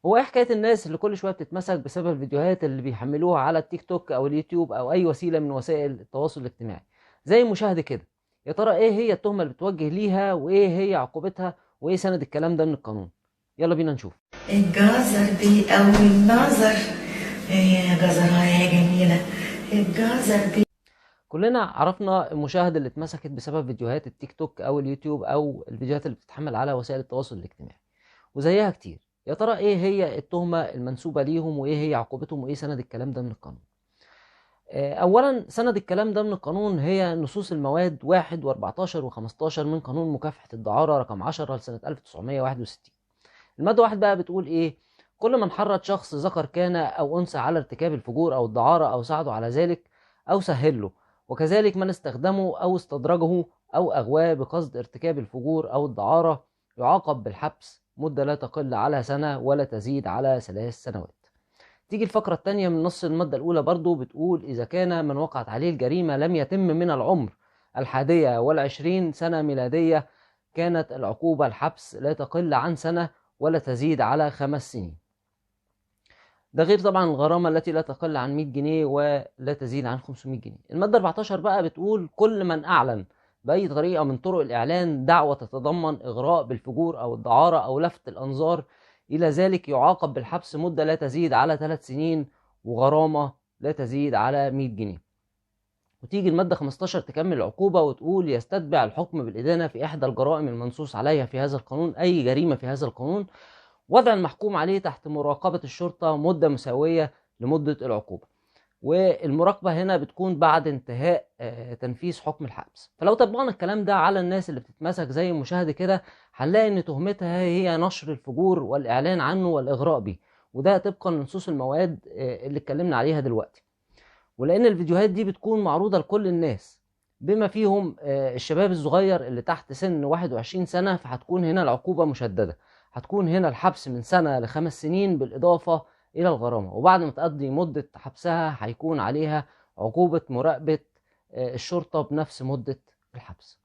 هو ايه حكايه الناس اللي كل شويه بتتمسك بسبب الفيديوهات اللي بيحملوها على التيك توك او اليوتيوب او اي وسيله من وسائل التواصل الاجتماعي زي المشاهده كده؟ يا ترى ايه هي التهمه اللي بتوجه ليها، وايه هي عقوبتها، وايه سند الكلام ده من القانون؟ يلا بينا نشوف. الجزر دي أول نظر. يا جزرها يا جميلة. الجزر دي. كلنا عرفنا المشاهد اللي اتمسكت بسبب فيديوهات التيك توك او اليوتيوب او الفيديوهات اللي بتتحمل على وسائل التواصل الاجتماعي، وزيها كتير. يا ترى ايه هي التهمه المنسوبه ليهم، وايه هي عقوبتهم، وايه سند الكلام ده من القانون؟ أولا، سند الكلام ده من القانون هي نصوص المواد 1 و14 و15 من قانون مكافحة الدعارة رقم 10 لسنة 1961. المادة 1 بقى بتقول إيه؟ كل من حرض شخص ذكر كان أو أنثى على ارتكاب الفجور أو الدعارة أو ساعده على ذلك أو سهل له، وكذلك من استخدمه أو استدرجه أو أغواه بقصد ارتكاب الفجور أو الدعارة يعاقب بالحبس مدة لا تقل على سنة ولا تزيد على 3 سنوات. تيجي الفقرة التانية من نص المادة الأولى برضو بتقول: إذا كان من وقعت عليه الجريمة لم يتم من العمر 21 سنة ميلادية، كانت العقوبة الحبس لا تقل عن سنة ولا تزيد على 5 سنين. ده غير طبعا الغرامة التي لا تقل عن 100 جنيه ولا تزيد عن 500 جنيه. المادة 14 بقى بتقول: كل من أعلن بأي طريقة من طرق الإعلان دعوة تتضمن إغراء بالفجور أو الدعارة أو لفت الأنظار إلى ذلك يعاقب بالحبس مدة لا تزيد على 3 سنين وغرامة لا تزيد على 100 جنيه. وتيجي المادة 15 تكمل العقوبة وتقول: يستتبع الحكم بالإدانة في إحدى الجرائم المنصوص عليها في هذا القانون، أي جريمة في هذا القانون، وضع المحكوم عليه تحت مراقبة الشرطة مدة مساوية لمدة العقوبة. والمراقبة هنا بتكون بعد انتهاء تنفيذ حكم الحبس. فلو طبقنا الكلام ده على الناس اللي بتتمسك زي المشاهدة كده، هنلاقي ان تهمتها هي نشر الفجور والإعلان عنه والإغراء به، وده طبقا لنصوص المواد اللي اتكلمنا عليها دلوقتي. ولأن الفيديوهات دي بتكون معروضة لكل الناس بما فيهم الشباب الصغير اللي تحت سن 21 سنة، فهتكون هنا العقوبة مشددة. هتكون هنا الحبس من سنة ل5 سنين بالإضافة إلى الغرامة، وبعد ما تقضي مدة حبسها هيكون عليها عقوبة مراقبة الشرطة بنفس مدة الحبس.